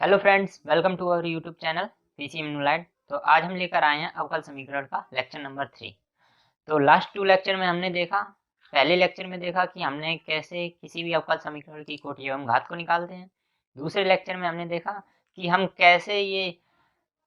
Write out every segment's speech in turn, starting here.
Hello friends, welcome to our YouTube channel PC emulate. तो आज हम लेकर आए हैं अवकल समीकरण का लेक्चर नंबर 3। तो लास्ट 2 लेक्चर में हमने देखा, पहले लेक्चर में देखा कि हमने कैसे किसी भी अवकल समीकरण की कोटि एवं घात को निकालते हैं। दूसरे लेक्चर में हमने देखा कि हम कैसे ये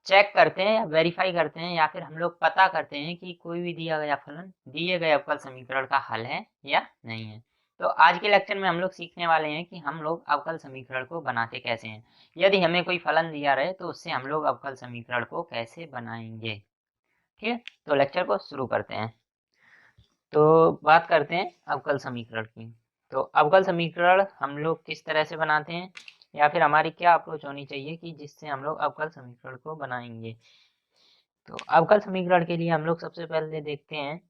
चेक करते हैं या वेरीफाई करते हैं या फिर हम लोग पता करते हैं कि कोई भी दिया गया फलन दिए गए अवकल समीकरण का हल है या नहीं है। तो आज के लेक्चर में हम लोग सीखने वाले हैं कि हम लोग अवकल समीकरण को बनाते कैसे हैं। यदि हमें कोई फलन दिया रहे तो उससे हम लोग अवकल समीकरण को कैसे बनाएंगे। ठीक है, तो लेक्चर को शुरू करते हैं। तो बात करते हैं अवकल समीकरण की। तो अवकल समीकरण हम लोग किस तरह से बनाते हैं या फिर हमारी क्या अप्रोच होनी चाहिए कि जिससे हम लोग अवकल समीकरण को बनाएंगे। तो अवकल समीकरण के लिए हम लोग सबसे पहले देखते हैं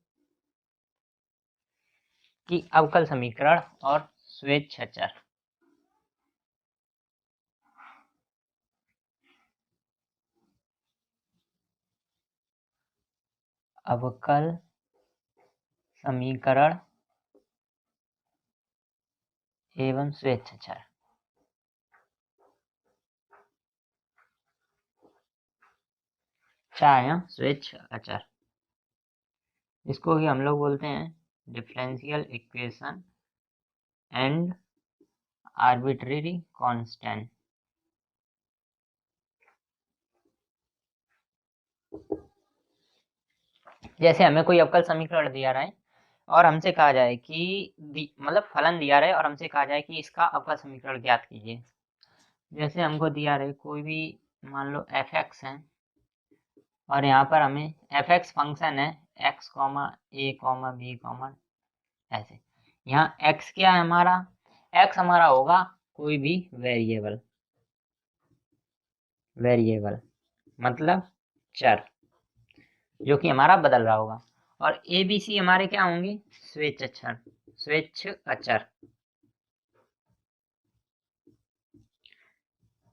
कि अवकल समीकरण और स्वेच्छाचार। अवकल समीकरण एवं स्वेच्छाचार। चाहे स्वेच्छाचार, इसको ही हम लोग बोलते हैं differential equation and arbitrary constant. जैसे हमें कोई अवकल समीकरण दिया रहा है और हमसे कहा जाए कि मतलब फलन दिया रहा है और हमसे कहा जाए कि इसका अवकल समीकरण ज्ञात कीजिए। जैसे हमको दिया रहे कोई भी, मान लो एफ एक्स है और यहाँ पर हमें एफ एक्स फंक्शन है एक्स कॉमा ए कॉमा बी कॉमा ऐसे। यहाँ एक्स क्या है हमारा, एक्स हमारा होगा कोई भी वेरिएबल, वेरिएबल मतलब चर जो कि हमारा बदल रहा होगा। और ए बी सी हमारे क्या होंगे, स्वेच्छाचार, स्वेच्छाचार,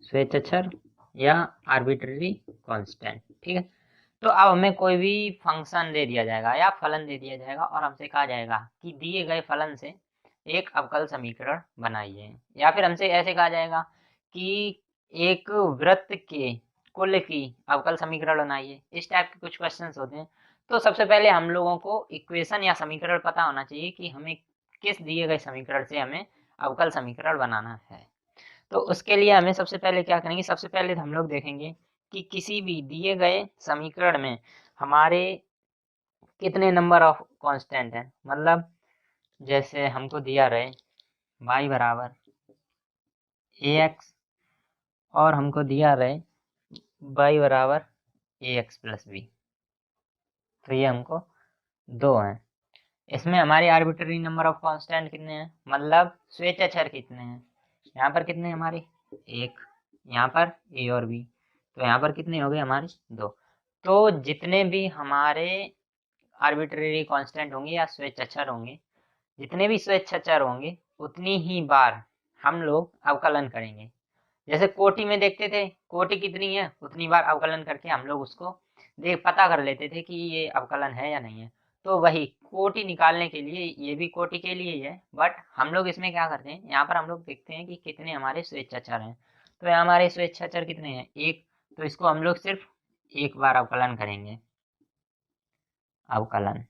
स्वेच्छाचार या आर्बिट्ररी कांस्टेंट। ठीक है, तो अब हमें कोई भी फंक्शन दे दिया जाएगा या फलन दे दिया जाएगा और हमसे कहा जाएगा कि दिए गए फलन से एक अवकल समीकरण बनाइए, या फिर हमसे ऐसे कहा जाएगा कि एक वृत्त के कुल की अवकल समीकरण बनाइए। इस टाइप के कुछ क्वेश्चंस होते हैं। तो सबसे पहले हम लोगों को इक्वेशन या समीकरण पता होना चाहिए कि हमें किस दिए गए समीकरण से हमें अवकल समीकरण बनाना है। तो उसके लिए हमें सबसे पहले क्या करेंगे, सबसे पहले हम लोग देखेंगे कि किसी भी दिए गए समीकरण में हमारे कितने नंबर ऑफ कांस्टेंट हैं। मतलब जैसे हमको दिया रहे y बराबर ax और हमको दिया रहे y बराबर ax प्लस बी, तो ये हमको दो हैं। इसमें हमारे आर्बिट्ररी नंबर ऑफ कांस्टेंट कितने हैं, मतलब स्वेच्छाचार कितने हैं। यहाँ पर कितने हमारे एक, यहाँ पर ए और बी, तो यहाँ पर कितने हो गए हमारे दो। तो जितने भी हमारे आर्बिट्ररी कांस्टेंट होंगे या स्वेच्छाचार होंगे, जितने भी स्वेच्छाचार होंगे उतनी ही बार हम लोग अवकलन करेंगे। जैसे कोटि में देखते थे कोटि कितनी है उतनी बार अवकलन करके हम लोग उसको देख पता कर लेते थे कि ये अवकलन है या नहीं है। तो वही कोटि निकालने के लिए ये भी कोटि के लिए ही है, बट हम लोग इसमें क्या करते हैं, यहाँ पर हम लोग देखते हैं कि कितने हमारे स्वेच्छाचार हैं। तो यहाँ हमारे स्वेच्छाचार कितने हैं, एक, तो इसको हम लोग सिर्फ एक बार अवकलन करेंगे, अवकलन।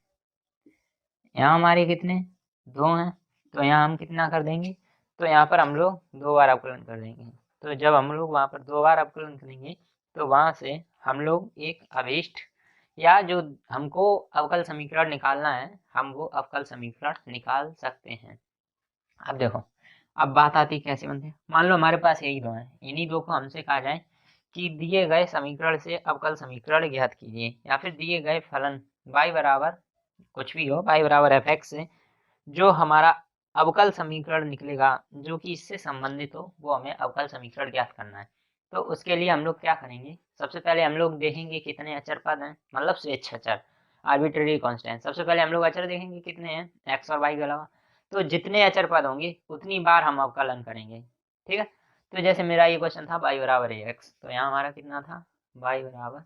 यहाँ हमारे कितने दो हैं, तो यहाँ हम कितना कर देंगे, तो यहाँ पर हम लोग दो बार अवकलन कर देंगे। तो जब हम लोग वहाँ पर दो बार अवकलन करेंगे तो वहाँ से हम लोग एक अभीष्ट या जो हमको अवकल समीकरण निकालना है हम वो अवकल समीकरण निकाल सकते हैं। अब देखो, अब बात आती कैसे बनते हैं। मान लो हमारे पास यही दो हैं, इन्हीं दो को हमसे कहा जाए कि दिए गए समीकरण से अवकल समीकरण ज्ञात कीजिए, या फिर दिए गए फलन y बराबर कुछ भी हो, y बराबर एफ एक्स से जो हमारा अवकल समीकरण निकलेगा जो कि इससे संबंधित हो वो हमें अवकल समीकरण ज्ञात करना है। तो उसके लिए हम लोग क्या करेंगे, सबसे पहले हम लोग देखेंगे कितने अचर पद हैं, मतलब स्वेच्छाचार, आर्बिट्ररी कांस्टेंट। सबसे पहले हम लोग अचर देखेंगे कितने हैं, एक्स और वाई के अलावा। तो जितने अचर पद होंगे उतनी बार हम अवकलन करेंगे। ठीक है, तो जैसे मेरा ये क्वेश्चन था y बराबर ए एक्स, तो यहाँ हमारा कितना था y बराबर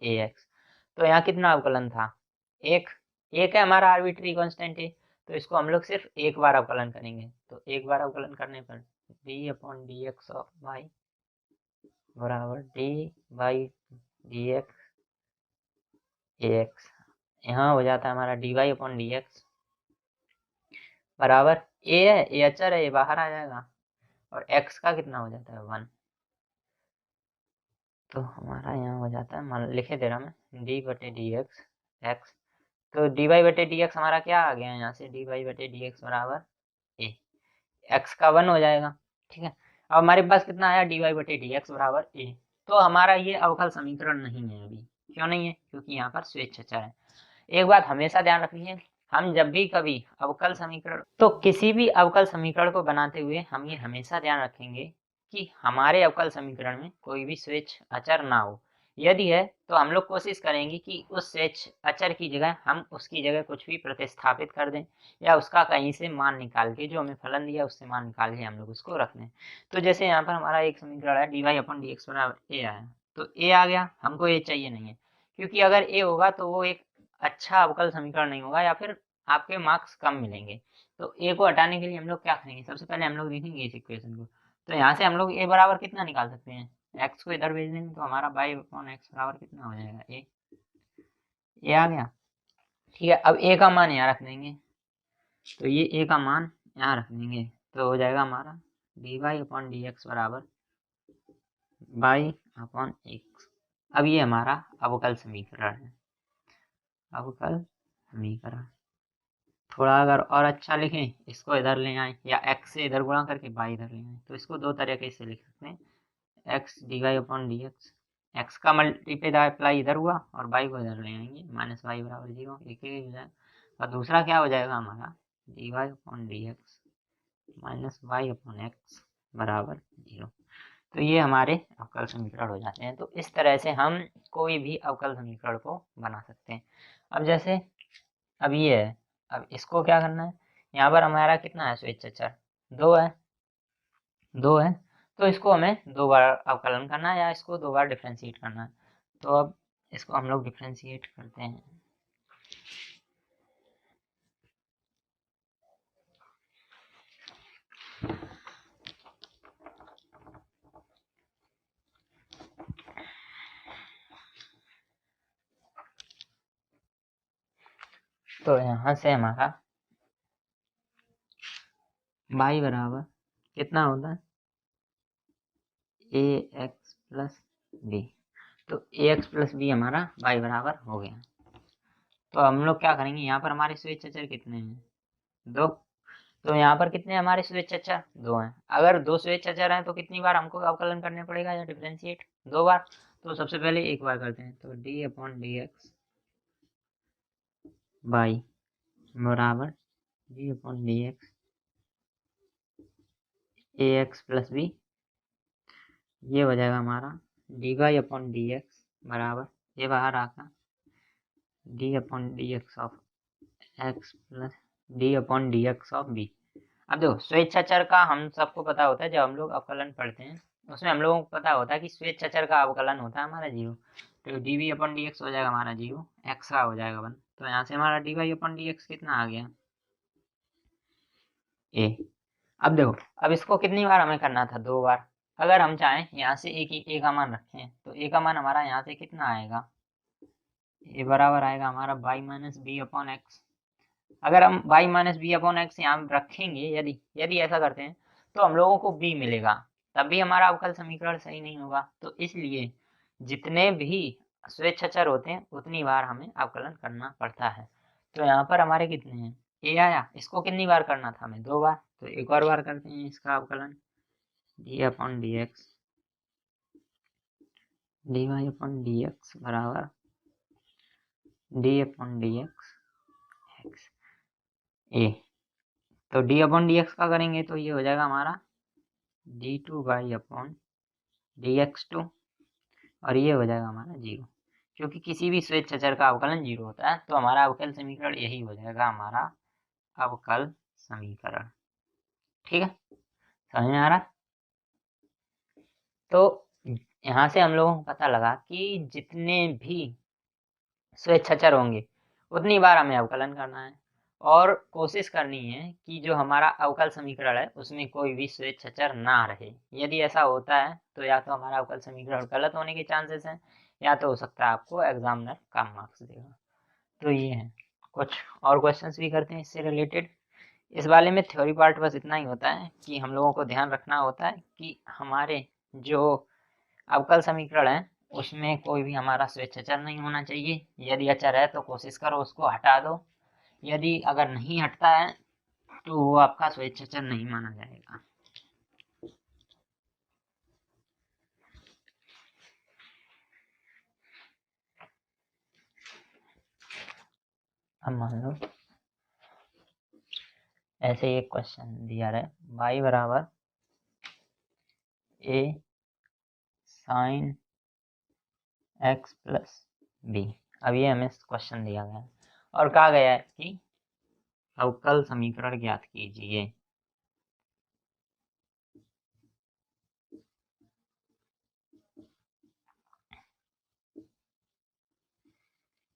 ए एक्स, तो यहाँ कितना अवकलन था एक, एक है हमारा आर्बिट्री कांस्टेंट है, तो इसको हम लोग सिर्फ एक बार अवकलन करेंगे। तो एक बार अवकलन करने पर D upon D x of Y बराबर D by D x A X, यहाँ हो जाता है हमारा D Y upon D x बराबर ए है, ए अचर है, ये बाहर आ जाएगा और एक्स का कितना हो जाता है 1। तो हमारा यहाँ हो जाता है, मान लिखे दे रहा मैं डी बटे डी एक्स एक्स, तो डी वाई बटे डी एक्स हमारा क्या आ गया यहाँ से, डी वाई बटे डी एक्स बराबर ए, एक्स का 1 हो जाएगा। ठीक है, अब हमारे पास कितना आया, डी वाई बटे डी एक्स बराबर ए। तो हमारा ये अवकल समीकरण नहीं है अभी, क्यों नहीं है, क्योंकि यहाँ पर स्वेच्छ अचर है। एक बात हमेशा ध्यान रखनी है, हम जब भी कभी अवकल समीकरण, तो किसी भी अवकल समीकरण को बनाते हुए हम ये हमेशा ध्यान रखेंगे कि हमारे अवकल समीकरण में कोई भी स्वेच्छ अचर ना हो। यदि है तो हम लोग कोशिश करेंगे कि उस स्वेच्छ अचर की जगह हम उसकी जगह कुछ भी प्रतिस्थापित कर दें, या उसका कहीं से मान निकाल के, जो हमें फलन दिया उससे मान निकाल के हम लोग उसको रख दें। तो जैसे यहाँ पर हमारा एक समीकरण है D Y upon D x बराबर ए आया, तो ए आ गया, हमको ए चाहिए नहीं है, क्योंकि अगर ए होगा तो वो एक अच्छा अवकल समीकरण नहीं होगा, या फिर आपके मार्क्स कम मिलेंगे। तो ए को हटाने के लिए हम लोग क्या करेंगे, सबसे पहले हम लोग देखेंगे इस इक्वेशन को। तो यहाँ से हम लोग ए बराबर कितना निकाल सकते हैं, एक्स को इधर भेज देंगे तो हमारा बाई अपॉन एक्स बराबर कितना हो जाएगा, ए आ गया। ठीक है, अब ए का मान यहाँ रख देंगे, तो ये ए का मान यहाँ रख देंगे, तो हो जाएगा हमारा D Y upon D x बराबर बाई अपॉन एक्स। अब ये हमारा अवकल समीकरण है, अवकल समीकरण। थोड़ा अगर और अच्छा लिखें, इसको इधर ले आए या x से इधर गुणा करके y इधर ले आए, तो इसको दो तरीके से लिख सकते हैं, x d Y upon D x, x का मल्टीप्लाई इधर हुआ और y को इधर ले आएंगे, माइनस वाई बराबर 0, एक ही हो जाएगा। और दूसरा क्या हो जाएगा हमारा, D Y upon D x minus y upon x बराबर 0। तो ये हमारे अवकल समीकरण हो जाते हैं। तो इस तरह से हम कोई भी अवकल समीकरण को बना सकते हैं। अब जैसे अब ये है, अब इसको क्या करना है, यहाँ पर हमारा कितना है स्वेच्छ अचर, 2 है, 2 है, तो इसको हमें 2 बार अवकलन करना है या इसको 2 बार डिफ्रेंशिएट करना है। तो अब इसको हम लोग डिफ्रेंशिएट करते हैं। तो यहाँ से हमारा y बराबर कितना होता है, ए एक्स प्लस बी, तो ए एक्स प्लस बी हमारा y बराबर हो गया। तो हम लोग क्या करेंगे, यहाँ पर हमारे स्वेच्छ अचर कितने हैं, 2, तो यहाँ पर कितने हमारे स्वेच्छ अचर, 2 हैं। अगर 2 स्वेच्छ अचर हैं तो कितनी बार हमको अवकलन करने पड़ेगा या डिफरेंशिएट, 2 बार। तो सबसे पहले एक बार करते हैं, तो D upon D x y बराबर डी अपॉन डी एक्स ए एक्स प्लस बी, ये हो जाएगा हमारा D Y upon D x बराबर, ये बाहर आकर d upon D x of x plus d upon D x of b. अब देखो स्वेच्छ अचर का हम सबको पता होता है, जब हम लोग अवकलन पढ़ते हैं उसमें हम लोगों को पता होता है कि स्वेच्छ अचर का अवकलन होता है हमारा 0, तो d v upon D x हो जाएगा हमारा 0, एक्स का हो जाएगा 1, तो यहाँ से हमारा D Y upon D x कितना आ गया, ए। अब देखो, अब इसको कितनी बार हमें करना था, 2 बार। अगर हम चाहें यहाँ से ए का मान रखें, तो ए का मान हमारा यहाँ से कितना आएगा, ए बराबर आएगा हमारा y minus b upon x. अगर हम y minus b upon x यहाँ रखेंगे, यदि ऐसा करते हैं तो हम लोगों को b मिलेगा, तब भी हमारा अवकल समीकरण सही नहीं होगा। तो इसलिए जितने भी स्वेच्छ अचर होते हैं उतनी बार हमें अवकलन करना पड़ता है। तो यहाँ पर हमारे कितने हैं, a आया, इसको कितनी बार करना था हमें, 2 बार, तो एक और बार करते हैं इसका अवकलन, d upon D x D Y upon D x बराबर D upon D x a. तो डी अपॉन डी एक्स का करेंगे तो ये हो जाएगा हमारा D two by upon D x two, और ये हो जाएगा हमारा 0, क्योंकि किसी भी स्वेच्छ अचर का अवकलन 0 होता है। तो हमारा अवकल समीकरण यही हो जाएगा हमारा अवकल समीकरण। ठीक है, समझ में आ रहा। तो यहाँ से हम लोगों को पता लगा कि जितने भी स्वेच्छ अचर होंगे उतनी बार हमें अवकलन करना है, और कोशिश करनी है कि जो हमारा अवकल समीकरण है उसमें कोई भी स्वेच्छाचार ना रहे। यदि ऐसा होता है तो या तो हमारा अवकल समीकरण गलत होने के चांसेस हैं, या तो हो सकता है आपको एग्जामिनर कम मार्क्स देगा। तो ये है, कुछ और क्वेश्चंस भी करते हैं इससे रिलेटेड। इस वाले में थ्योरी पार्ट बस इतना ही होता है कि हम लोगों को ध्यान रखना होता है कि हमारे जो अवकल समीकरण है उसमें कोई भी हमारा स्वेच्छाचार नहीं होना चाहिए। यदि अचर है तो कोशिश करो उसको हटा दो, यदि अगर नहीं हटता है तो वो आपका स्वेच्छाचार नहीं माना जाएगा। अब मान लो ऐसे एक क्वेश्चन दिया है, y बराबर a sine x plus b. अब ये हमें क्वेश्चन दिया गया है और कहा गया है कि अवकल समीकरण ज्ञात कीजिए।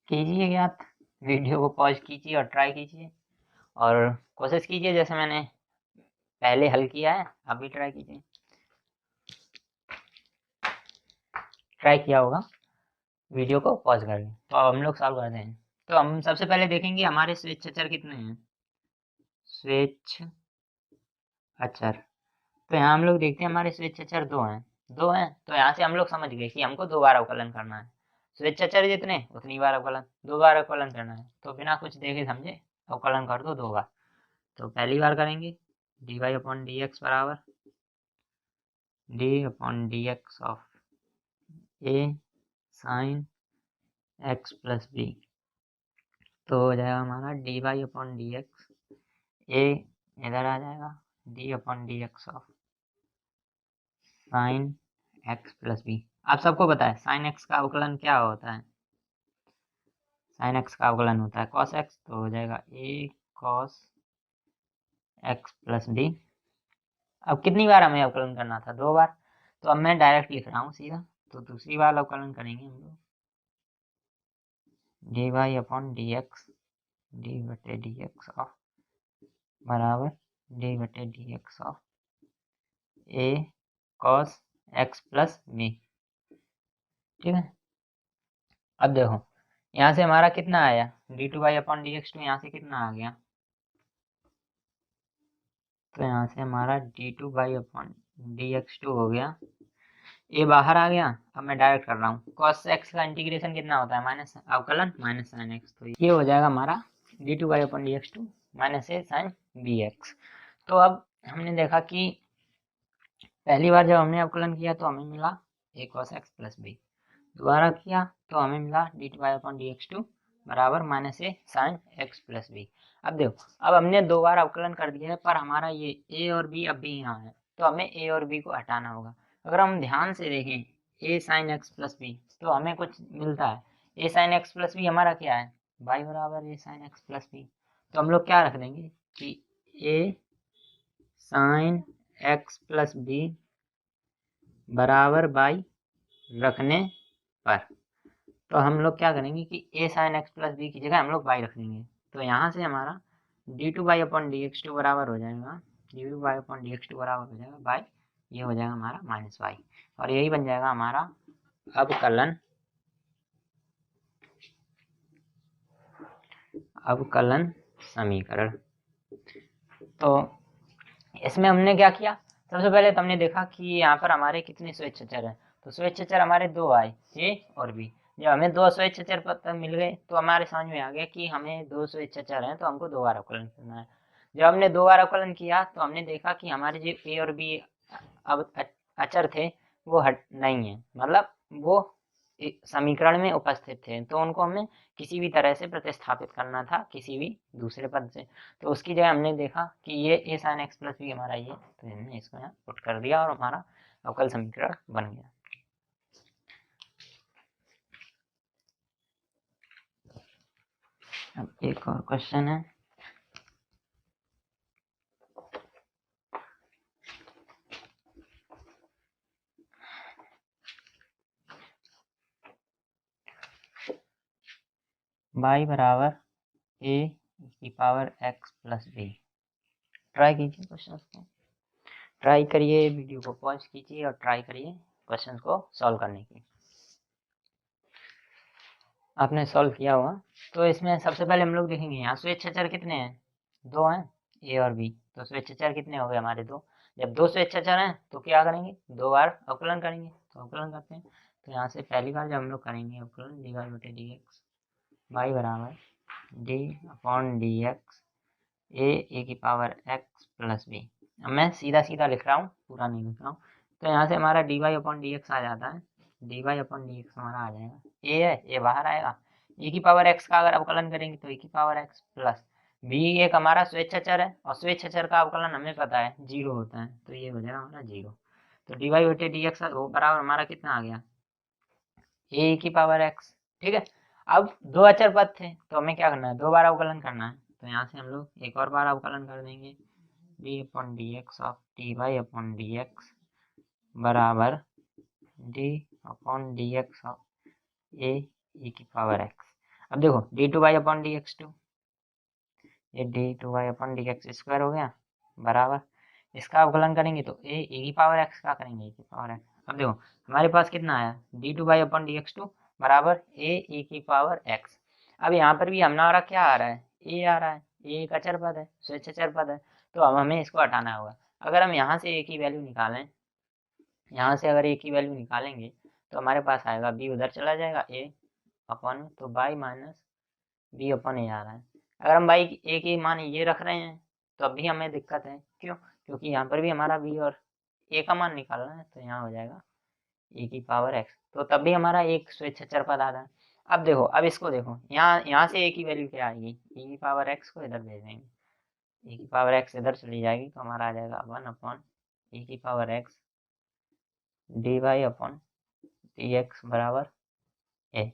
कीजिए ज्ञात, वीडियो को पॉज कीजिए और ट्राई कीजिए और कोशिश कीजिए जैसे मैंने पहले हल किया है आप भी ट्राई कीजिए। ट्राई किया होगा, वीडियो को पॉज कर लें। तो अब हम लोग सॉल्व करते हैं। तो हम सबसे पहले देखेंगे हमारे स्वेच्छाचार कितने हैं। स्वेच्छाचार, तो यहाँ हम लोग देखते हैं हमारे स्वेच्छाचार दो हैं। दो हैं तो यहाँ से हम लोग समझ गए कि हमको दो बार अवकलन करना है। स्वेच्छाचार जितने उतनी बार अवकलन, दो बार अवकलन करना है तो बिना कुछ देखे समझे अवकलन कर दो दो बार। तो पहली बार करेंगे D Y upon D x बराबर D upon D x of A sine x plus B. तो हो जाएगा हमारा D Y upon D x, A इधर आ जाएगा D upon D x of sine x plus B. आप सबको पता है साइन एक्स का अवकलन क्या होता है। साइन एक्स का अवकलन होता है कॉस एक्स, तो हो जाएगा ए कॉस एक्स प्लस बी। अब कितनी बार हमें अवकलन करना था, दो बार। तो अब मैं डायरेक्ट लिख रहा हूँ सीधा, तो दूसरी बार अवकलन करेंगे हम लोग d Y upon D x d बटे डी एक्स ऑफ बराबर डी बटे D x of a cos x plus b. ठीक है, अब देखो यहाँ से हमारा कितना आया d two Y upon D x two, यहाँ से कितना आ गया, तो यहाँ से हमारा D two Y upon D x two हो गया। ये बाहर आ गया। अब मैं डायरेक्ट कर रहा हूँ, कॉस एक्स का इंटीग्रेशन कितना होता है माइनस अवकलन माइनस साइन एक्स, तो ये हो जाएगा हमारा D two Y upon D x two minus a sine b x. तो अब हमने देखा कि पहली बार जब हमने अवकलन किया तो हमें मिला a cos x plus b, दोबारा किया तो हमें मिला d two Y upon D x two बराबर minus a sine x plus b. अब देखो अब हमने दो बार अवकलन कर दिया है पर हमारा ये ए और बी अब भी यहाँ है, तो हमें ए और बी को हटाना होगा। अगर हम ध्यान से देखें ए साइन एक्स प्लस बी तो हमें कुछ मिलता है। ए साइन एक्स प्लस बी हमारा क्या है, वाई बराबर ए साइन एक्स प्लस बी। तो हम लोग क्या रख देंगे कि ए साइन एक्स प्लस बी बराबर बाई रखने पर, तो हम लोग क्या करेंगे कि ए साइन एक्स प्लस बी की जगह हम लोग वाई रख देंगे। तो यहाँ से हमारा D two Y upon D x two बराबर हो जाएगा d two Y upon D x two बराबर हो जाएगा बाई, ये हो जाएगा हमारा माइनस वाई, और यही बन जाएगा हमारा अवकलन समीकरण। तो इसमें हमने क्या किया, सबसे पहले तो हमने देखा कि यहाँ पर हमारे कितने स्वेच्छाचार हैं। तो स्वेच्छाचार हमारे दो आए, ए और बी। जब हमें दो स्वेच्छाचार पता मिल गए तो हमारे समझ में आ गया कि हमें दो स्वेच्छाचार हैं तो हमको दो बार अवकलन करना है। जब हमने दो बार अवकलन किया तो हमने देखा कि हमारे जो ए और बी अब अचर थे वो हट नहीं है, मतलब वो समीकरण में उपस्थित थे, तो उनको हमें किसी भी तरह से प्रतिस्थापित करना था किसी भी दूसरे पद से। तो उसकी जगह हमने देखा कि ये ए साइन एक्स प्लस बी हमारा ये, तो हमने इसको यहाँ पुट कर दिया और हमारा अवकल समीकरण बन गया। अब एक और क्वेश्चन है, y बराबर ए की power x plus b. Try कीजिए क्वेश्चन को, ट्राई करिए, वीडियो को पॉज कीजिए और ट्राई करिए क्वेश्चन को सॉल्व करने की। आपने सॉल्व किया हुआ तो इसमें सबसे पहले हम लोग देखेंगे यहाँ स्वेच्छाचार कितने हैं, 2 हैं, ए और बी। तो स्वेच्छाचार कितने हो गए हमारे 2। जब 2 स्वेच्छाचार हैं तो क्या करेंगे, 2 बार अवकलन करेंगे। तो अवकलन करते हैं, तो यहाँ से पहली बार जब हम लोग करेंगे अवकलन डी वाई बटे डी एक्स, वाई बराबर डी अपॉन डी एक्स ए की पावर एक्स प्लस बी। अब मैं सीधा सीधा लिख रहा हूँ, पूरा नहीं लिख रहा हूँ। तो यहाँ से हमारा D Y upon D X आ जाता है, D Y upon D X हमारा आ जाएगा, ए है ए बाहर आएगा, ए की पावर एक्स का अगर अवकलन करेंगे तो ए की पावर एक्स प्लस बी एक हमारा स्वेच्छाचार है और स्वेच्छाचार का अवकलन हमें पता है 0 होता है, तो ये हो जाएगा हमारा 0। तो डी वाई बटे डी एक्स बराबर हमारा कितना आ गया, ए की पावर एक्स। ठीक है, अब 2 अचर पद थे तो हमें क्या करना है, 2 बार अवकलन करना है। तो यहाँ से हम लोग एक और बार अवकलन कर देंगे, D upon D x of D Y upon D x बराबर D upon D x of A की पावर एक्स। अब देखो D two Y upon D x two, ये D two Y upon D X square हो गया बराबर, इसका अवकलन करेंगे तो ए की पावर एक्स का करेंगे ए की पावर एक्स। अब देखो हमारे पास कितना आया, d two Y upon D x two बराबर ए की पावर एक्स। अब यहाँ पर भी हमारा क्या आ रहा है, ए आ रहा है, ए एक अचर पद है, स्वेच्छाचार पद है, तो अब हमें इसको हटाना होगा। अगर हम यहाँ से ए की वैल्यू निकालें, यहाँ से अगर ए की वैल्यू निकालेंगे तो हमारे पास आएगा बी उधर चला जाएगा ए अपॉन, तो बाई माइनस बी अपॉन ए आ रहा है। अगर हम बाई ए की मान ये रख रहे हैं तो अब भी हमें दिक्कत है, क्यों, क्योंकि यहाँ पर भी हमारा बी और ए का मान निकालना है, तो यहाँ हो जाएगा ए की पावर एक्स, तो तब भी हमारा एक स्वेच्छाचार पद आ रहा है। अब देखो, अब इसको देखो, यहाँ से ए की वैल्यू क्या आएगी, ए की पावर एक्स को इधर भेज देंगे, ए की पावर एक्स इधर चली जाएगी तो हमारा आ जाएगा 1 अपॉन ए की power x D Y upon D x बराबर ए।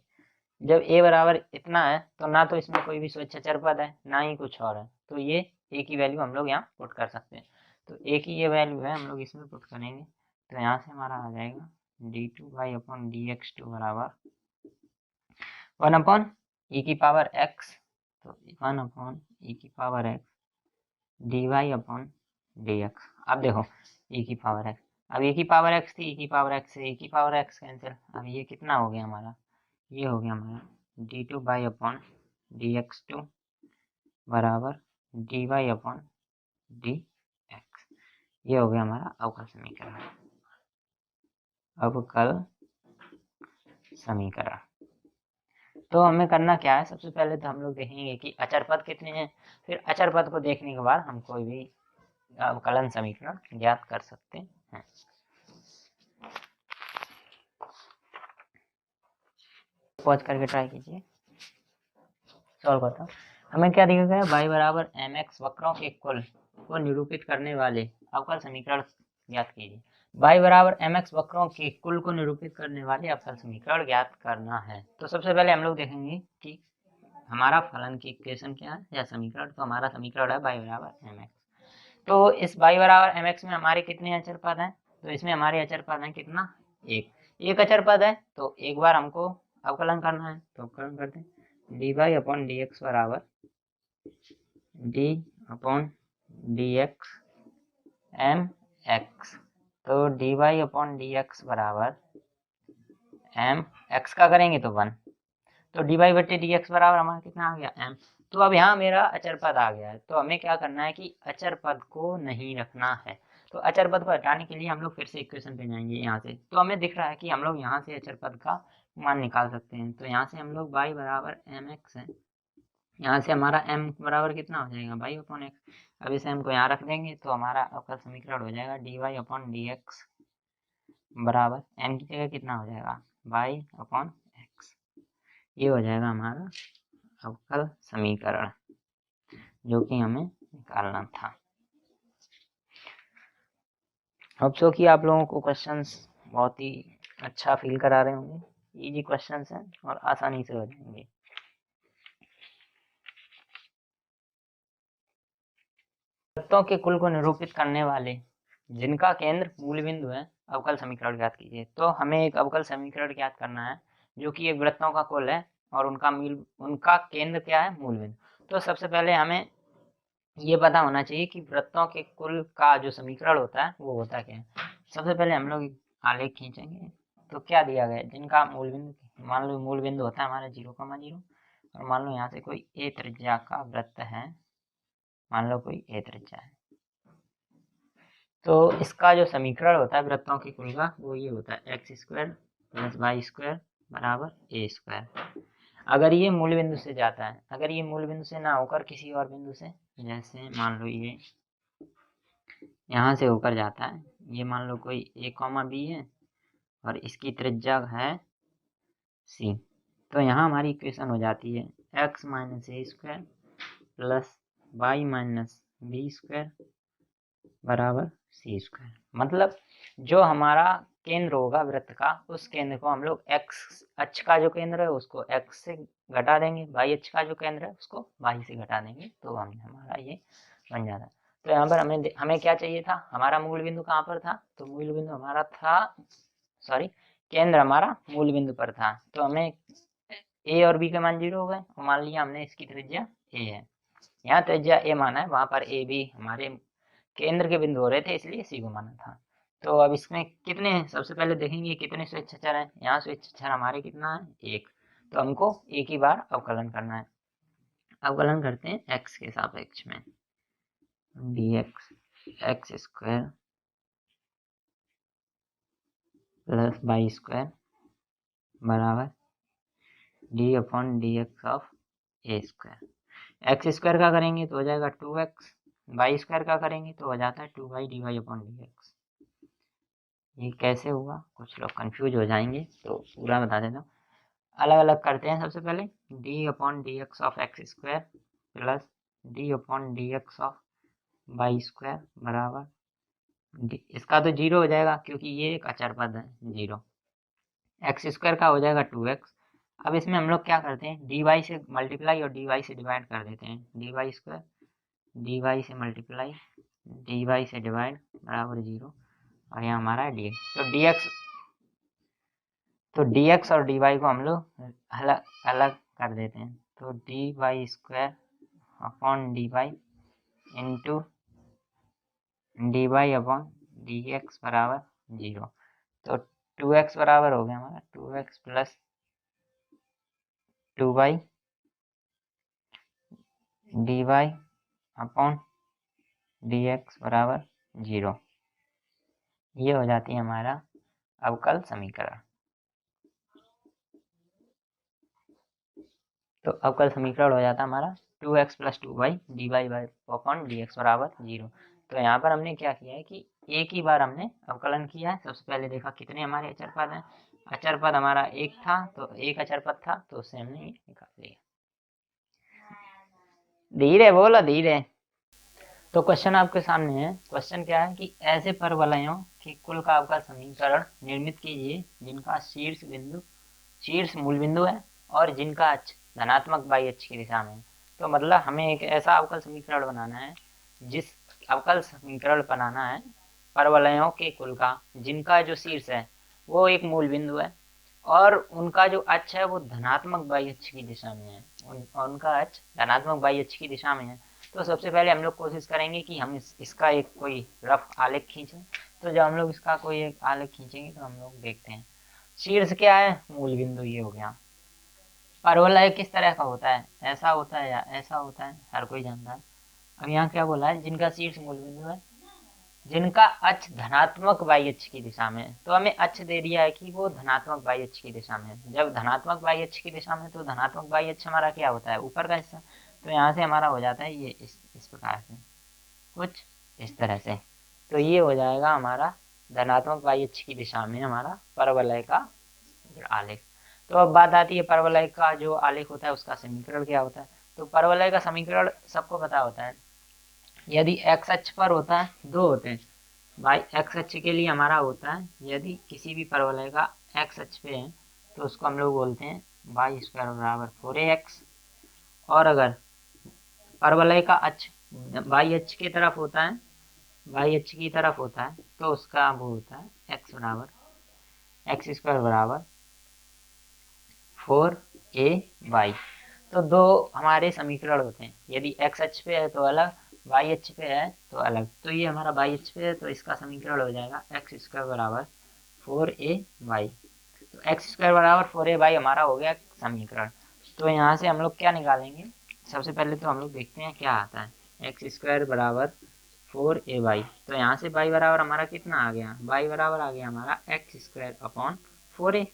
जब ए बराबर इतना है तो ना तो इसमें कोई भी स्वेच्छाचार पद है ना ही कुछ और है, तो ये ए की वैल्यू हम लोग यहाँ पुट कर सकते हैं। तो ए की ये वैल्यू है, हम लोग इसमें पुट करेंगे, तो यहाँ से हमारा आ जाएगा d two Y upon D x two बराबर 1 अपॉन ए की पावर एक्स, तो 1 अपॉन ए की power x D Y upon D x. अब देखो ए की पावर एक्स, अब ए की पावर एक्स थी, ए की पावर एक्स से ए की पावर एक्स कैंसिल, अब ये कितना हो गया हमारा, ये हो गया हमारा D two by upon D x two बराबर D Y upon D X. ये हो गया हमारा अवकल समीकरण, अवकल समीकरण। तो हमें करना क्या है, सबसे पहले तो हम लोग देखेंगे कि अचर पद कितने हैं, फिर अचर पद को देखने के बाद हम कोई भी अवकलन समीकरण ज्ञात कर सकते हैं। पॉज करके ट्राई कीजिए, सॉल्व करता हूँ। हमें क्या दिया गया है, y बराबर mx वक्रों के कुल को निरूपित करने वाले अवकल समीकरण ज्ञात कीजिए। y बराबर mx वक्रों के कुल को निरूपित करने वाले अवकल समीकरण ज्ञात करना है। तो सबसे पहले हम लोग देखेंगे कि हमारा फलन की इक्वेशन क्या है या समीकरण, तो हमारा समीकरण है y बराबर mx। तो इस y बराबर mx में हमारे कितने अचर पद हैं, तो इसमें हमारे अचर पद हैं कितना, एक अचर पद है, तो एक बार हमको अवकलन करना है, तो अवकलन करते हैं, D Y upon D x बराबर D upon D X M X. तो D Y upon D x बराबर एम एक्स का करेंगे तो 1, तो डी वाई बटे डी एक्स बराबर हमारा कितना आ गया एम। तो अब यहाँ मेरा अचर पद आ गया है, तो हमें क्या करना है कि अचर पद को नहीं रखना है। तो अचर पद को हटाने के लिए हम लोग फिर से इक्वेशन पे जाएंगे यहाँ से, तो हमें दिख रहा है कि हम लोग यहाँ से अचर पद का मान निकाल सकते हैं। तो यहाँ से हम लोग y बराबर एम एक्स है, यहाँ से हमारा m बराबर कितना हो जाएगा y अपॉन एक्स। अब इस m को यहाँ रख देंगे तो हमारा अवकल समीकरण हो जाएगा d Y upon D x बराबर m की जगह कितना हो जाएगा y अपॉन एक्स। ये हो जाएगा हमारा अवकल समीकरण जो कि हमें निकालना था। अब सो कि आप लोगों को क्वेश्चंस बहुत ही अच्छा फील करा रहे होंगे, इजी क्वेश्चंस हैं और आसानी से हो जाएंगे। तत्वों के कुल को निरूपित करने वाले जिनका केंद्र मूल बिंदु है अवकल समीकरण ज्ञात कीजिए। तो हमें एक अवकल समीकरण ज्ञात करना है जो कि एक वृत्तों का कुल है और उनका केंद्र क्या है, मूल बिंदु। तो सबसे पहले हमें ये पता होना चाहिए कि वृत्तों के कुल का जो समीकरण होता है वो होता क्या है। सबसे पहले हम लोग आलेख खींचेंगे। तो क्या दिया गया है, जिनका मूल बिंदु, मान लो मूल बिंदु होता है हमारा 0,0 और मान लो यहाँ से कोई ए त्रिज्या का वृत्त है, मान लो कोई ए त्रिज्या है, तो इसका जो समीकरण होता है वृत्तों के कुल का वो ये होता है x² + y² = a²। अगर ये मूल बिंदु से जाता है, अगर ये मूल बिंदु से ना होकर किसी और बिंदु से, जैसे मान लो ये यहाँ से होकर जाता है, ये मान लो कोई a, b है और इसकी त्रिज्या है c, तो यहाँ हमारी इक्वेशन हो जाती है x - a² + y - b² = c²। मतलब जो हमारा केंद्र होगा वृत्त का, उस केंद्र को हम लोग x अक्ष का जो केंद्र है उसको x से घटा देंगे, y अक्ष का जो केंद्र है उसको y से घटा देंगे, तो हमारा ये बन जाता है। तो यहाँ पर हमें क्या चाहिए था, हमारा मूल बिंदु कहाँ पर था, तो मूल बिंदु हमारा था, सॉरी केंद्र हमारा मूल बिंदु पर था, तो हमें a और b के मान 0 हो गए, मान लिया हमने इसकी त्रिज्या a है, यहाँ त्रिज्या a माना है, वहां पर a b हमारे केंद्र के बिंदु हो रहे थे, इसलिए सी को माना था। तो अब इसमें कितने हैं, सबसे पहले देखेंगे कितने स्वेच्छाचार हैं। यहाँ स्वेच्छाचार हमारे कितना है, 1, तो हमको एक ही बार अवकलन करना है। अवकलन करते हैं x के सापेक्ष में, dx x² + y² बराबर d/dx ऑफ a²। x² का करेंगे तो हो जाएगा 2x, y² का करेंगे तो हो जाता है 2y dy/dx। ये कैसे हुआ, कुछ लोग कंफ्यूज हो जाएंगे, तो पूरा बता देता हूँ। अलग अलग करते हैं। सबसे पहले d/dx of x² + d/dx of y² बराबर इसका तो 0 हो जाएगा क्योंकि ये एक अचर पद है 0। x² का हो जाएगा 2x। अब इसमें हम लोग क्या करते हैं, dy से मल्टीप्लाई और dy से डिवाइड कर देते हैं, dy² dy से मल्टीप्लाई dy से डिवाइड बराबर 0, और यहाँ हमारा है dx। तो dx और dy को हम लोग अलग अलग कर देते हैं, तो dy² इंटू dy/dx बराबर 0। तो 2x बराबर हो गया हमारा 2x + 2y dy/dx बराबर 0। ये हो जाती है हमारा अवकल समीकरण। तो अवकल समीकरण हो जाता है हमारा 2x + 2y dy/dx बराबर 0। तो यहाँ पर हमने क्या किया है कि एक ही बार हमने अवकलन किया है। सबसे पहले देखा कितने हमारे अचर पद हैं, अचर पद हमारा एक था, तो एक अचर पद था, तो उससे हमने ये निकाल लिया। धीरे बोलो, धीरे। तो क्वेश्चन आपके सामने है। क्वेश्चन क्या है कि ऐसे परवलयों के कुल का अवकल समीकरण निर्मित कीजिए जिनका शीर्ष मूल बिंदु है और जिनका अक्ष धनात्मक y अक्ष की दिशा में। तो मतलब हमें एक ऐसा अवकल समीकरण बनाना है, जिस अवकल समीकरण बनाना है परवलयों के कुल का जिनका जो शीर्ष है वो एक मूल बिंदु है और उनका जो अक्ष है वो धनात्मक y अक्ष की दिशा में है, उनका अक्ष धनात्मक y अक्ष की दिशा में है। तो सबसे पहले हम लोग कोशिश करेंगे कि हम इसका एक कोई रफ आलेख खींचें। तो जब हम लोग इसका कोई एक आलेख खींचेंगे तो हम लोग देखते हैं शीर्ष क्या है, मूल बिंदु, ये हो गया। परवलय किस तरह का होता है, ऐसा होता है या ऐसा होता है, हर कोई जानता है। अब यहाँ क्या बोला है, जिनका शीर्ष मूल बिंदु है, जिनका अक्ष धनात्मक y अक्ष की दिशा में है। तो हमें अक्ष दे दिया है कि वो धनात्मक y अक्ष की दिशा में है। जब धनात्मक y अक्ष की दिशा में, तो धनात्मक y अक्ष हमारा क्या होता है, ऊपर का हिस्सा। तो यहाँ से हमारा हो जाता है ये इस प्रकार से, कुछ इस तरह से। तो ये हो जाएगा हमारा धनात्मक y अक्ष की दिशा में हमारा परवलय का आलेख। तो अब बात आती है परवलय का जो आलेख होता है उसका समीकरण क्या होता है। तो परवलय का समीकरण सबको पता होता है। यदि x अक्ष पर होता है, दो होते हैं भाई, x अक्ष के लिए हमारा होता है, यदि किसी भी परवलय का x अक्ष पे है तो उसको हम लोग बोलते हैं y² बराबर 4ax। और अगर परवलय का अक्ष y अक्ष की तरफ होता है, y अक्ष की तरफ होता है, तो उसका वो होता है x² बराबर 4ay। तो दो हमारे समीकरण होते हैं, यदि x अक्ष पे है तो अलग, y अक्ष पे है तो अलग। तो ये हमारा y अक्ष पे है तो इसका समीकरण हो जाएगा एक्स स्क्वायर बराबर 4ay। तो एक्स स्क्वायर बराबर 4ay हमारा हो गया समीकरण। तो यहाँ से हम लोग क्या निकालेंगे, सबसे पहले तो हम लोग देखते हैं क्या आता है। एक्स स्क्वायर बराबर 4ay, तो यहाँ से y बराबर हमारा कितना आ गया, y बराबर आ गया हमारा एक्स स्क्वायर अपॉन 4a।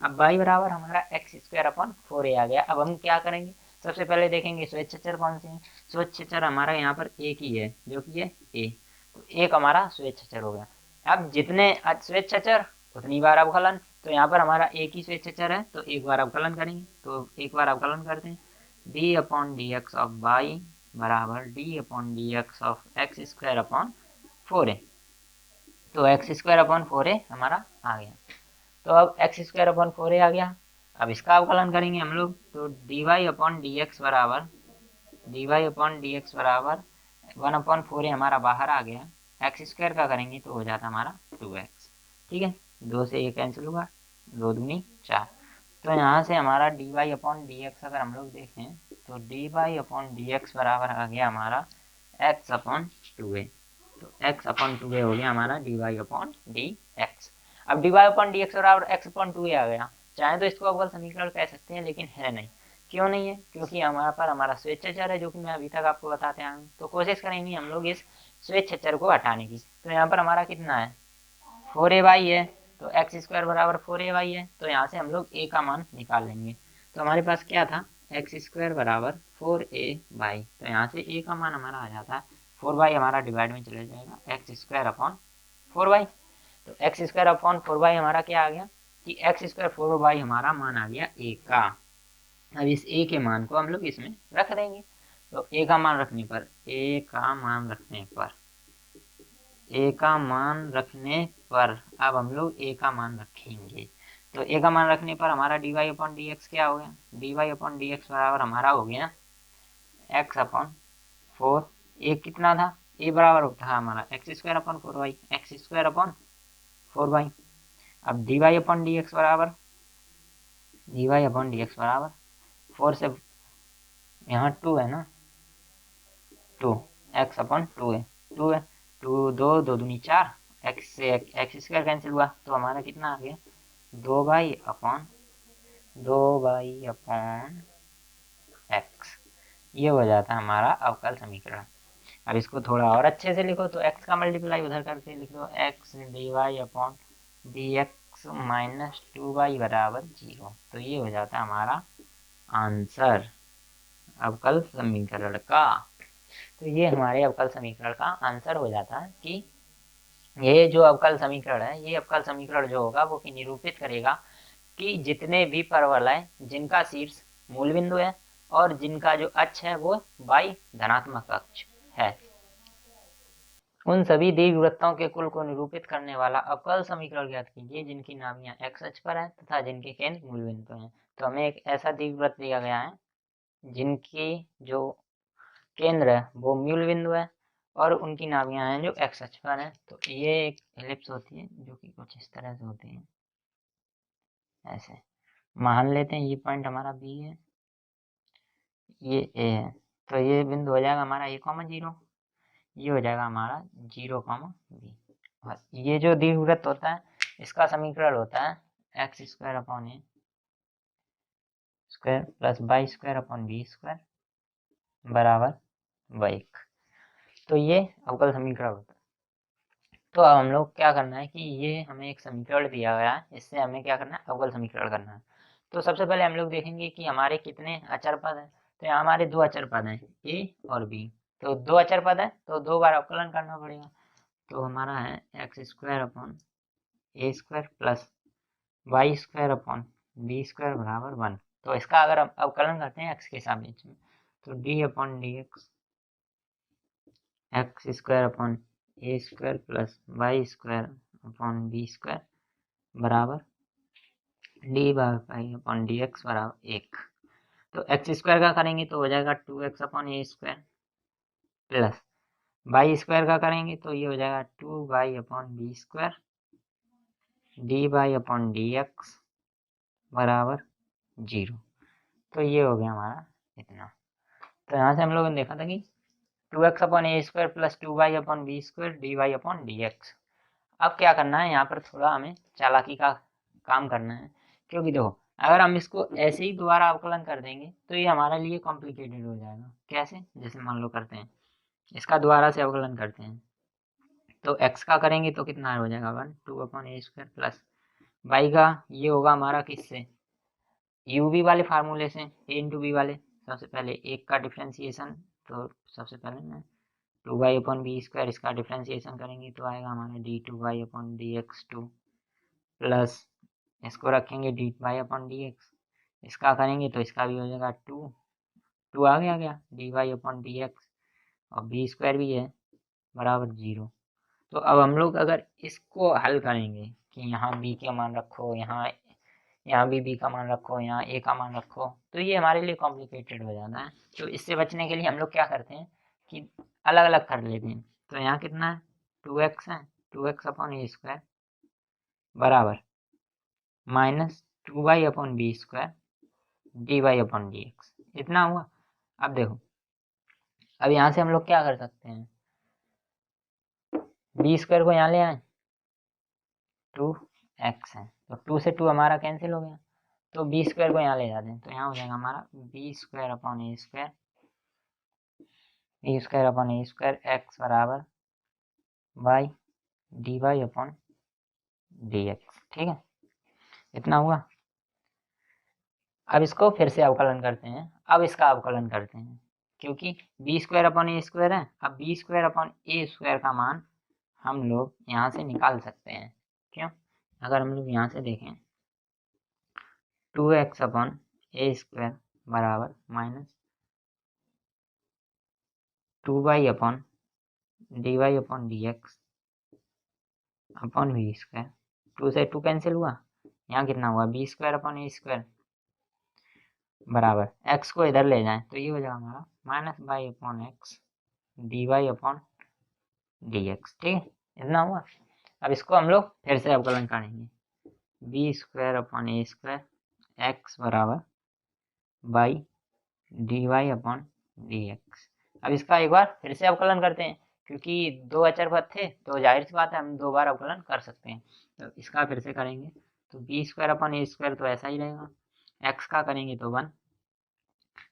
अब y बराबर हमारा एक्स स्क्वायर अपॉन 4a आ गया। अब हम क्या करेंगे, सबसे पहले देखेंगे स्वेच्छा कौन से हैं। स्वेच्छा हमारा यहाँ पर एक ही है जो कि है a, तो एक हमारा स्वेच्छा हो गया। अब जितने स्वेच्छा उतनी बार अवकलन, तो यहाँ पर हमारा एक ही स्वेच्छा है तो एक बार अवकलन करेंगे, तो एक बार अवकलन करते हैं। D upon D x of Y बराबर D upon D x of X square upon 4a। तो एक्स स्क्वायर अपॉन 4a हमारा आ गया। तो अब एक्स स्क्वायर अपॉन 4a आ गया। अब इसका अवकलन करेंगे हम लोग, तो D Y upon D x बराबर D Y upon D x बराबर 1/4a हमारा बाहर आ गया। एक्स स्क्वायर का करेंगे तो हो जाता हमारा 2x। ठीक है, 2 से ये कैंसिल होगा, 2 दूनी 4। तो यहाँ से हमारा D Y upon D x अगर हम लोग देखें तो D Y upon D x बराबर आ गया हमारा x अपॉन 2a। तो x अपॉन 2a हो गया हमारा D Y upon D x. अब D Y upon D x बराबर x अपॉन 2a आ गया। चाहे तो इसको अवकल समीकरण कह सकते हैं, लेकिन है नहीं। क्यों नहीं है, क्योंकि हमारा पर हमारा स्वेच्छाचार है जो कि मैं अभी तक आपको बताते आया हूँ। तो कोशिश करेंगे हम लोग इस स्वेच्छाचार को हटाने की। तो यहाँ पर हमारा कितना है 4ay है, तो एक्स स्क्वायर बराबर 4ay है, तो यहाँ से हम लोग a का मान निकाल लेंगे। तो हमारे पास क्या था, एक्स स्क्वायर बराबर 4ay, तो यहाँ से a का मान हमारा आ जाता है 4y हमारा डिवाइड में चले जाएगा एक्स स्क्वायर अपॉन 4y। तो एक्स स्क्वायर अपॉन 4y हमारा क्या आ गया कि एक्स स्क्वायर 4y हमारा मान आ गया a का। अब इस a के मान को हम लोग इसमें रख देंगे। तो a का मान रखने पर अब हम लोग a का मान रखेंगे। तो a का मान रखने पर हमारा dy अपॉन डी एक्स क्या हो गया, dy अपॉन डी एक्स बराबर हमारा हो गया x अपॉन 4। a कितना था, a बराबर था हमारा x square upon 4y, x square upon 4y। अब dy अपॉन डी एक्स बराबर 4 से यहाँ 2 है ना, 2 x अपॉन 2 है, 2 है, 2 2 दूनी 4, x से एक्स स्क्वायर कैंसिल हुआ तो हमारा कितना आ गया 2y अपॉन x। ये हो जाता है हमारा अवकल समीकरण। अब इसको थोड़ा और अच्छे से लिखो तो x का मल्टीप्लाई उधर करके लिख दो, x dy upon dx minus 2y बराबर 0। तो ये हो जाता है हमारा आंसर अवकल समीकरण का। तो ये हमारे अवकल समीकरण का आंसर हो जाता है कि ये जो अवकल समीकरण है, ये अवकल समीकरण जो होगा वो कि निरूपित करेगा कि जितने भी परवलय हैं जिनका शीर्ष मूल बिंदु है और जिनका जो अक्ष है वो y धनात्मक अक्ष है, उन सभी दीर्घवृत्तों के कुल को निरूपित करने वाला अवकल समीकरण ज्ञात कीजिए जिनकी नाभियां x अक्ष पर है तथा जिनके केंद्र मूल बिंदु हैं। तो हमें एक ऐसा दीर्घवृत्त दिया गया है जिनकी जो केंद्र है वो मूल बिंदु है और उनकी नाभियां हैं जो x अक्ष पर है। तो ये एक एलिप्स होती है जो कि कुछ इस तरह से होती है, ऐसे मान लेते हैं ये पॉइंट हमारा B है, ये A है। तो ये बिंदु हो जाएगा हमारा a,0, ये हो जाएगा हमारा 0,b। और ये जो दीर्घवृत्त होता है इसका समीकरण होता है एक्स स्क्वायर अपॉन ए square plus Y square upon B square बराबर 1। तो ये अवकल समीकरण होता है। तो अब हम लोग क्या करना है कि ये हमें एक समीकरण दिया गया है, इससे हमें क्या करना है अवकल समीकरण करना है। तो सबसे पहले हम लोग देखेंगे कि हमारे कितने अचर पद हैं। तो यहाँ हमारे 2 अचर पद हैं a और b। तो 2 अचर पद है तो 2 बार अवकलन करना पड़ेगा। तो हमारा है एक्स स्क्वायर अपॉन ए square plus Y square upon B square बराबर 1। तो इसका अगर हम अवकलन करते हैं एक्स के सापेक्ष में तो D upon D X square upon ए square plus Y square upon B square बराबर D by upon D x बराबर 1। तो एक्स स्क्वायर का करेंगे तो हो जाएगा 2x अपॉन ए स्क्वायर प्लस वाई स्क्वायर का करेंगे तो ये हो जाएगा 2y upon B square d by upon D x बराबर 0। तो ये हो गया हमारा इतना। तो यहाँ से हम लोगों ने देखा था कि 2x अपॉन ए स्क्वायर प्लस 2y upon B square D Y upon D x. अब क्या करना है, यहाँ पर थोड़ा हमें चालाकी का काम करना है, क्योंकि देखो अगर हम इसको ऐसे ही दोबारा अवकलन कर देंगे तो ये हमारे लिए कॉम्प्लिकेटेड हो जाएगा। कैसे? जैसे मान लो करते हैं, इसका दोबारा से अवकलन करते हैं, तो x का करेंगे तो कितना हो जाएगा 1 2 अपॉन ए स्क्वायर प्लस y का ये होगा हमारा किससे, u v वाले फार्मूले से, a इंटू बी वाले। सबसे पहले एक का डिफ्रेंसिएशन, तो सबसे पहले ना 2y अपॉन बी स्क्वायर, इसका डिफ्रेंसिएशन करेंगे तो आएगा हमारा d2y upon D x two, plus इसको रखेंगे dy अपॉन डी एक्स, इसका करेंगे तो इसका भी हो जाएगा 2 आ गया dy अपॉन डी एक्स, और बी स्क्वायर भी है बराबर 0। तो अब हम लोग अगर इसको हल करेंगे कि यहाँ b का मान रखो, यहाँ भी b का मान रखो, यहाँ a का मान रखो, तो ये हमारे लिए कॉम्प्लिकेटेड हो जाता है। तो इससे बचने के लिए हम लोग क्या करते हैं कि अलग अलग कर लेते हैं। तो यहाँ कितना है 2x है, 2x अपॉन ए स्क्वायर बराबर minus 2y upon B square D Y upon D x, इतना हुआ। अब देखो, अब यहाँ से हम लोग क्या कर सकते हैं, बी स्क्वायर को यहाँ ले आए, 2x है तो 2 से 2 हमारा कैंसिल हो गया, तो बी स्क्वायर को यहाँ ले जाते हैं, तो यहाँ हो जाएगा हमारा बी स्क्वायर अपॉन ए स्क्वायर, बी स्क्वायर अपॉन ए स्क्वायर एक्स बराबर y d Y upon D x. ठीक है, इतना हुआ। अब इसको फिर से अवकलन करते हैं, अब इसका अवकलन करते हैं, क्योंकि बी स्क्वायर अपॉन ए स्क्वायर है। अब बी स्क्वायर अपॉन ए स्क्वायर का मान हम लोग यहाँ से निकाल सकते हैं। क्यों? अगर हम लोग यहाँ से देखें 2x अपॉन ए स्क्वायर बराबर minus 2y upon d Y upon D x upon B square, 2 से 2 कैंसिल हुआ, यहाँ कितना हुआ बी स्क्वायर अपॉन ए स्क्वायर बराबर x को इधर ले जाएं तो ये हो जाएगा हमारा minus by upon x D Y upon D x. ठीक है, इतना हुआ। अब इसको हम लोग फिर से अवकलन करेंगे, बी स्क्वायर अपॉन ए स्क्वायर एक्स बराबर by d Y upon D x. अब इसका एक बार फिर से अवकलन करते हैं, क्योंकि दो अचर पद थे तो जाहिर सी बात है हम दो बार अवकलन कर सकते हैं। तो इसका फिर से करेंगे तो बी स्क्वायर अपॉन ए स्क्वायर तो ऐसा ही रहेगा, एक्स का करेंगे तो 1।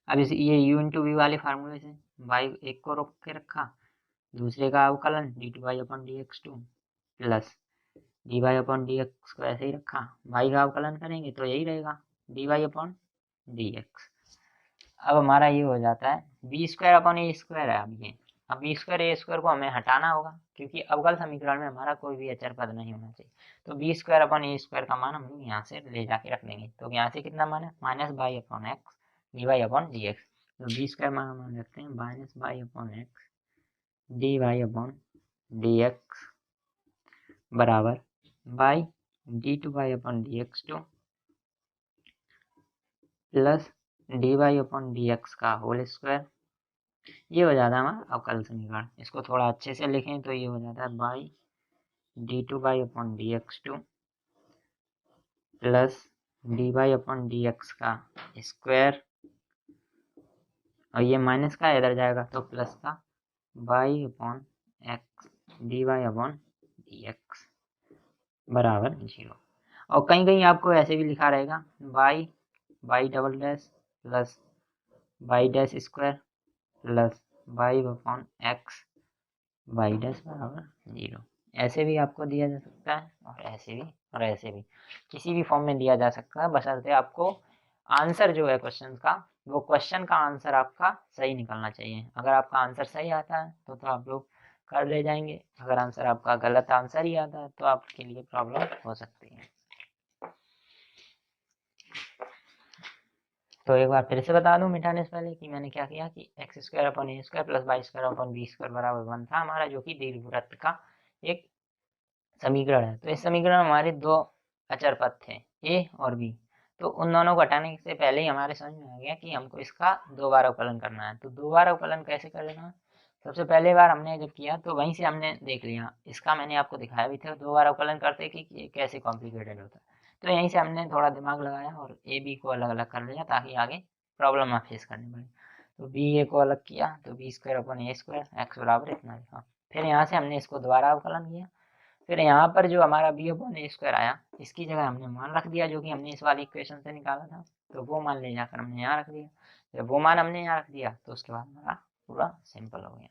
अब इस ये u इंटू वी वाले फार्मूले से y एक को रोक के रखा, दूसरे का अवकलन d two Y upon D x two plus D Y upon D x को ऐसे ही रखा, y का अवकलन करेंगे तो यही रहेगा d Y upon D x. अब हमारा ये हो जाता है बी स्क्वायर अपॉन ए स्क्वायर है। अब बी स्क्वायर ए स्क्वायर को हमें हटाना होगा, क्योंकि अवकल समीकरण में हमारा कोई भी अचर पद नहीं होना चाहिए। तो बी स्क्वायर अपॉन ए स्क्वायर का मान हम लोग यहाँ से ले जाके रख देंगे, तो यहाँ से कितना मान है minus by upon x D Y upon D X. तो बी स्क्वायर मान रखते हैं minus by upon x D Y upon D x बराबर by D two Y upon D x two plus D Y upon D x का whole square. ये हो जाता है हमारा अवकल समीकरण। इसको थोड़ा अच्छे से लिखें तो ये हो जाता है by D two Y upon D x two plus D Y upon D x का स्क्वायर, और ये माइनस का इधर जाएगा तो प्लस का y upon x D Y upon D x बराबर 0। और कहीं कहीं आपको ऐसे भी लिखा रहेगा y double dash plus y dash square plus y upon x y dash बराबर 0। ऐसे भी आपको दिया जा सकता है और ऐसे भी और ऐसे भी, किसी भी फॉर्म में दिया जा सकता है, बशर्ते आपको आंसर जो है क्वेश्चन का, वो क्वेश्चन का आंसर आपका सही निकलना चाहिए। अगर आपका आंसर सही आता है तो आप लोग कर ले जाएंगे, अगर आंसर आपका गलत आंसर ही आता है तो आपके लिए प्रॉब्लम हो सकती है। तो एक बार फिर से बता दूं मिटाने से पहले कि मैंने क्या किया कि एक्स स्क्वायर अपॉन ए square plus Y square upon B square बराबर 1 था हमारा, जो कि दीर्घवृत्त का एक समीकरण है। तो इस समीकरण में हमारे दो अचर पद थे ए और बी, तो उन दोनों को हटाने से पहले ही हमारे समझ में आ गया कि हमको इसका दो बार अवकलन करना है। तो दो बार अवकलन कैसे करना है, सबसे पहले बार हमने जब किया तो वहीं से हमने देख लिया, इसका मैंने आपको दिखाया भी था दो बार अवकलन करते कि ये कैसे कॉम्प्लिकेटेड होता है। तो यहीं से हमने थोड़ा दिमाग लगाया और ए बी को अलग अलग कर लिया ताकि आगे प्रॉब्लम ना फेस करनी पड़े। तो बी ए को अलग किया तो बी स्क्वायर अपन ए स्क्वायर एक्स बराबर इतना लिखा। फिर यहाँ से हमने इसको दोबारा अवकलन किया। फिर यहाँ पर जो हमारा बी अपन ए स्क्वायर आया इसकी जगह हमने मान रख दिया जो कि हमने इस वाली इक्वेशन से निकाला था। तो वो मान ले जाकर हमने यहाँ रख दिया। जब वो मान हमने यहाँ रख दिया तो उसके बाद हमारा पूरा सिंपल हो गया।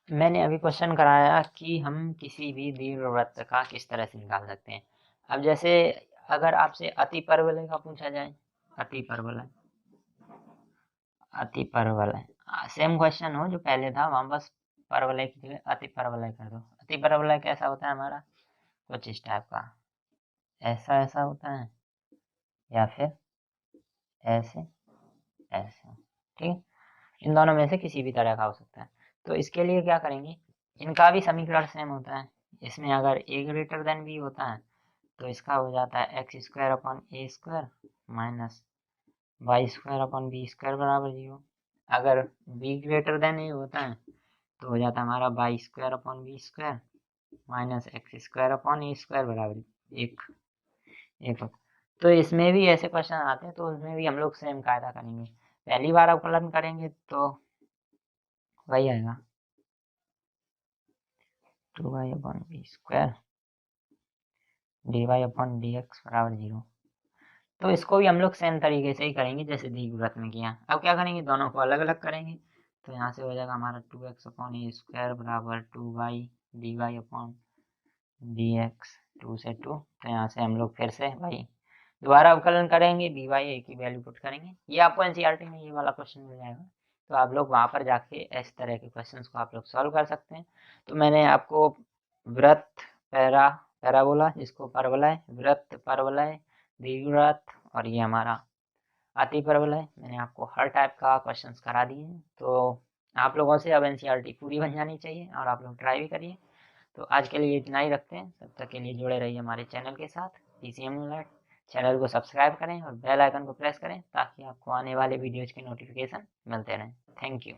मैंने अभी क्वेश्चन कराया कि हम किसी भी दीर्घवृत्त का किस तरह से निकाल सकते हैं। अब जैसे अगर आपसे अति परवलय का पूछा जाए, अति परवलय सेम क्वेश्चन हो जो पहले था, वहां बस परवलय की जगह अति परवलय कर दो। अति परवलय कैसा होता है हमारा, कुछ इस टाइप का, ऐसा होता है या फिर ऐसे ऐसे, ठीक है। इन दोनों में से किसी भी तरह का हो सकता है। तो इसके लिए क्या करेंगे, इनका भी समीकरण सेम होता है। इसमें अगर ए ग्रेटर देन बी होता है तो इसका हो जाता है एक्स स्क्वायर अपॉन ए square minus Y square upon B square बराबर 0। अगर बी ग्रेटर देन ए होता है तो हो जाता है हमारा Y square upon B square minus X square upon ए स्क्वायर बराबर एक। तो इसमें भी ऐसे क्वेश्चन आते हैं, तो उसमें भी हम लोग सेम कायदा करेंगे। पहली बार अवकलन करेंगे तो वही आएगा 2y upon B square D Y upon D x बराबर 0। तो इसको भी हम लोग सेम तरीके से ही करेंगे जैसे दीर्घवृत्त में किया। अब क्या करेंगे, दोनों को अलग अलग करेंगे। तो यहाँ से हो जाएगा हमारा 2x अपॉन ए स्क्वायर बराबर 2y d Y upon D x 2 से 2। तो यहाँ से हम लोग फिर से भाई दोबारा अवकलन करेंगे, बी वाई ए की वैल्यू पुट करेंगे। ये आपको एनसीईआरटी में ये वाला क्वेश्चन मिल जाएगा। तो आप लोग वहाँ पर जाके इस तरह के क्वेश्चंस को आप लोग सॉल्व कर सकते हैं। तो मैंने आपको वृत्त, पैराबोला जिसको परवलय, वृत्त, परवलय, दीर्घवृत्त और ये हमारा अति परवलय, मैंने आपको हर टाइप का क्वेश्चंस करा दिए हैं। तो आप लोगों से अब एनसीईआरटी पूरी बन जानी चाहिए और आप लोग ट्राई भी करिए। तो आज के लिए इतना ही रखते हैं, तब तक के लिए जुड़े रहिए हमारे चैनल के साथ पीसीएम अलर्ट। चैनल को सब्सक्राइब करें और बेल आइकन को प्रेस करें ताकि आपको आने वाले वीडियोज़ के नोटिफिकेशन मिलते रहें। Thank you.